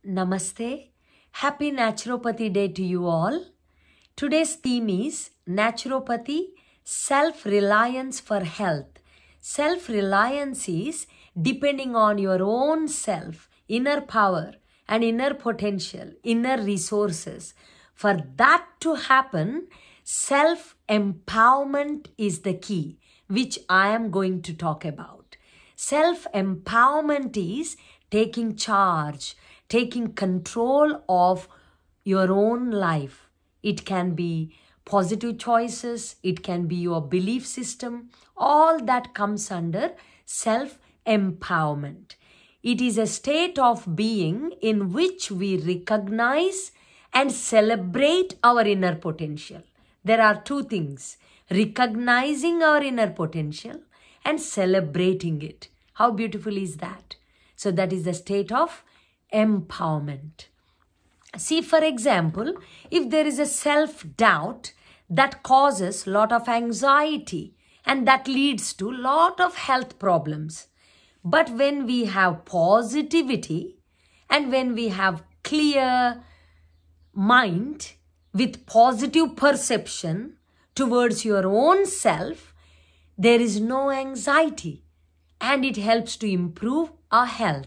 Namaste. Happy Naturopathy Day to you all. Today's theme is Naturopathy, Self-Reliance for Health. Self-reliance is depending on your own self, inner power and inner potential, inner resources. For that to happen, self-empowerment is the key, which I am going to talk about. Self-empowerment is taking charge, taking control of your own life. It can be positive choices, it can be your belief system, all that comes under self-empowerment. It is a state of being in which we recognize and celebrate our inner potential. There are two things, recognizing our inner potential and celebrating it. How beautiful is that? So that is the state of empowerment. See, for example, if there is a self-doubt that causes a lot of anxiety and that leads to a lot of health problems. But when we have positivity and when we have clear mind with positive perception towards your own self, there is no anxiety and it helps to improve our health.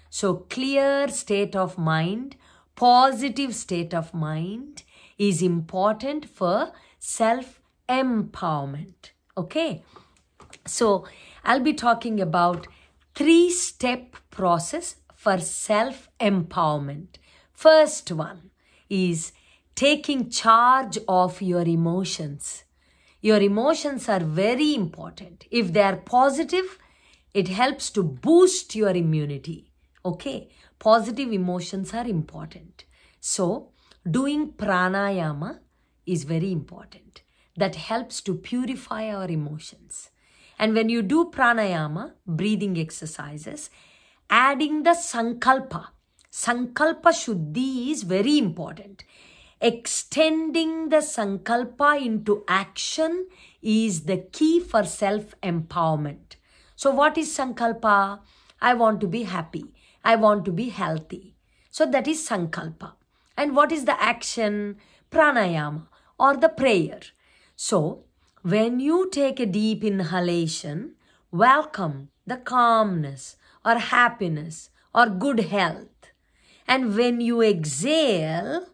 So clear state of mind, positive state of mind is important for self-empowerment. Okay. So I'll be talking about 3-step process for self-empowerment. First one is taking charge of your emotions. Your emotions are very important. If they are positive, it helps to boost your immunity. Okay, positive emotions are important. So, doing pranayama is very important. That helps to purify our emotions. And when you do pranayama, breathing exercises, adding the sankalpa shuddhi is very important. Extending the sankalpa into action is the key for self-empowerment. So what is sankalpa? I want to be happy. I want to be healthy. So that is sankalpa. And what is the action? Pranayama or the prayer. So when you take a deep inhalation, welcome the calmness or happiness or good health. And when you exhale,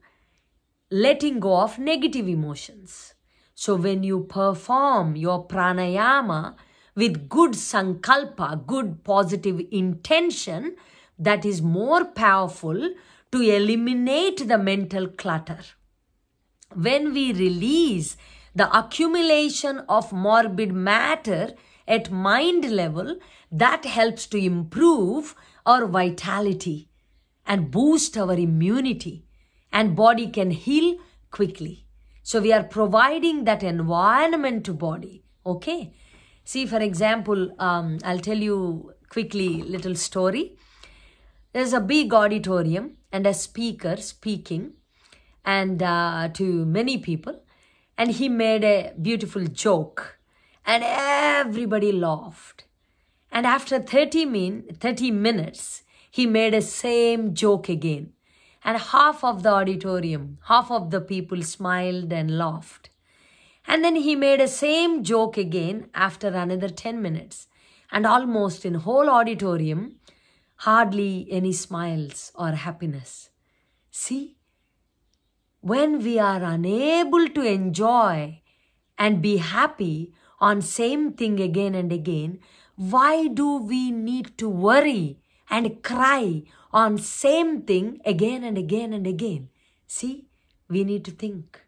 letting go of negative emotions. So when you perform your pranayama with good sankalpa, good positive intention, that is more powerful to eliminate the mental clutter. When we release the accumulation of morbid matter at mind level, that helps to improve our vitality and boost our immunity, and body can heal quickly. So we are providing that environment to body. Okay. See, for example, I'll tell you quickly little story. There's a big auditorium and a speaker speaking and to many people, and he made a beautiful joke and everybody laughed. And after 30 minutes, he made a same joke again. And half of the auditorium, half of the people smiled and laughed. And then he made a same joke again after another 10 minutes. And almost in whole auditorium, hardly any smiles or happiness. See, when we are unable to enjoy and be happy on same thing again and again, why do we need to worry and cry on same thing again and again and again? See, we need to think.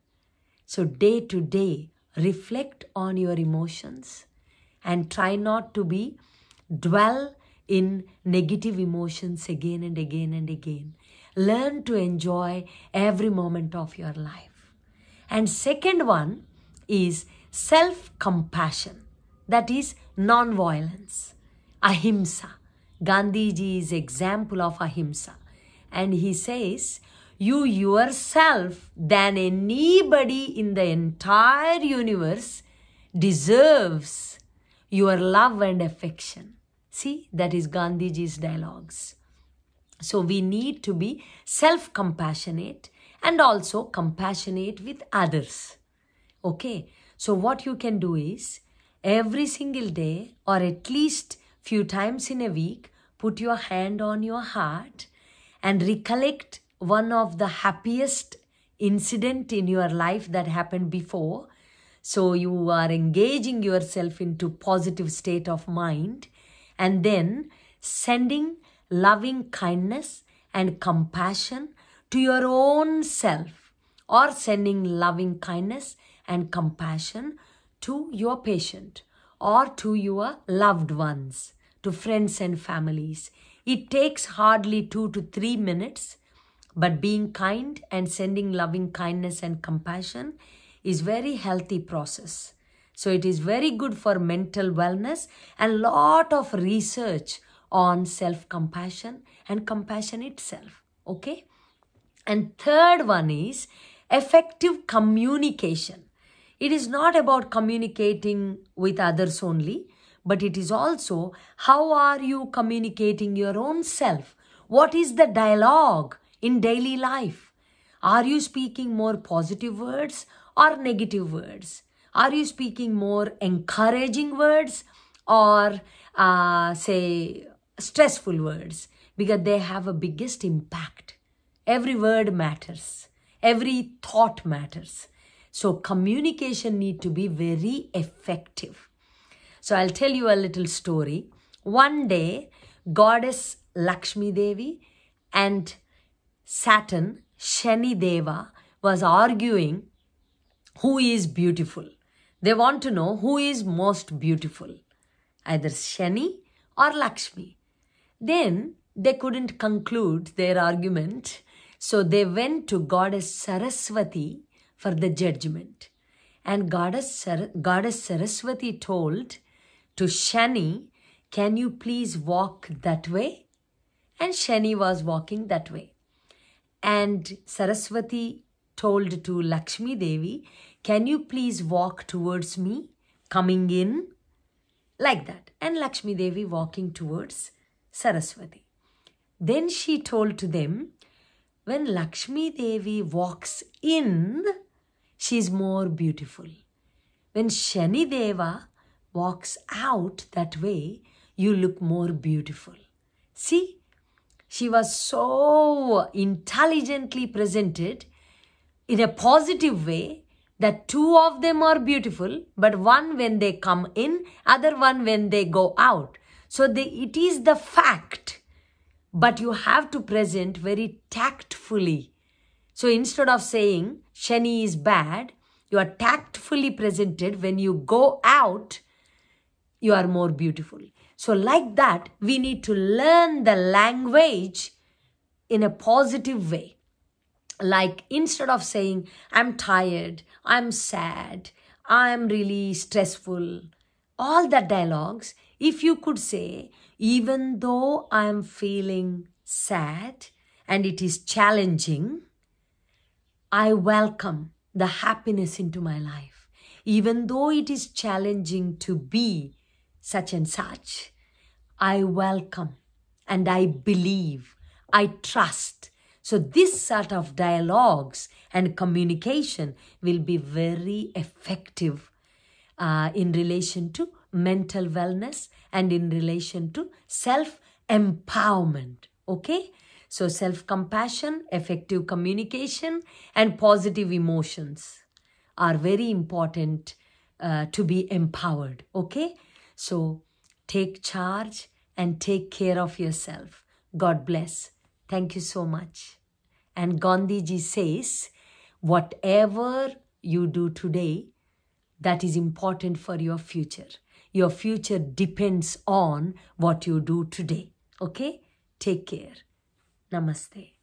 So day to day, reflect on your emotions and try not to dwell in negative emotions again and again and again. Learn to enjoy every moment of your life. And second one is self-compassion. That is non-violence. Ahimsa. Gandhiji's example of ahimsa. And he says, you yourself than anybody in the entire universe deserves your love and affection. See, that is Gandhiji's dialogues. So we need to be self-compassionate and also compassionate with others. Okay, so what you can do is every single day or at least few times in a week, put your hand on your heart and recollect one of the happiest incident in your life that happened before. So you are engaging yourself into positive state of mind and then sending loving kindness and compassion to your own self, or sending loving kindness and compassion to your patient or to your loved ones, to friends and families. It takes hardly 2 to 3 minutes, but being kind and sending loving kindness and compassion is very healthy process. So it is very good for mental wellness, and lot of research on self-compassion and compassion itself. Okay? And third one is effective communication. It is not about communicating with others only, but it is also how are you communicating your own self? What is the dialogue in daily life? Are you speaking more positive words or negative words? Are you speaking more encouraging words or say stressful words? Because they have a biggest impact. Every word matters. Every thought matters. So communication need to be very effective. So I'll tell you a little story. One day, goddess Lakshmi Devi and Saturn, Shani Deva, was arguing who is beautiful. They want to know who is most beautiful, either Shani or Lakshmi. Then they couldn't conclude their argument, so they went to goddess Saraswati for the judgment. And goddess Saraswati told to Shani, can you please walk that way? And Shani was walking that way. And Saraswati told to Lakshmi Devi, can you please walk towards me, coming in? Like that. And Lakshmi Devi walking towards Saraswati. Then she told to them, when Lakshmi Devi walks in, she is more beautiful. When Shani Deva walks out that way, you look more beautiful. See, she was so intelligently presented in a positive way that two of them are beautiful, but one when they come in, other one when they go out. So it is the fact, but you have to present very tactfully. So instead of saying Shani is bad, you are tactfully presented. When you go out, you are more beautiful. So like that, we need to learn the language in a positive way. Like instead of saying, I'm tired, I'm sad, I'm really stressful, all the dialogues, if you could say, even though I'm feeling sad and it is challenging, I welcome the happiness into my life. Even though it is challenging to be such and such, I welcome and I believe, I trust. So this sort of dialogues and communication will be very effective in relation to mental wellness and in relation to self-empowerment. Okay? So self-compassion, effective communication, and positive emotions are very important to be empowered. Okay? So take charge and take care of yourself. God bless. Thank you so much. And Gandhiji says, whatever you do today, that is important for your future. Your future depends on what you do today. Okay? Take care. Namaste.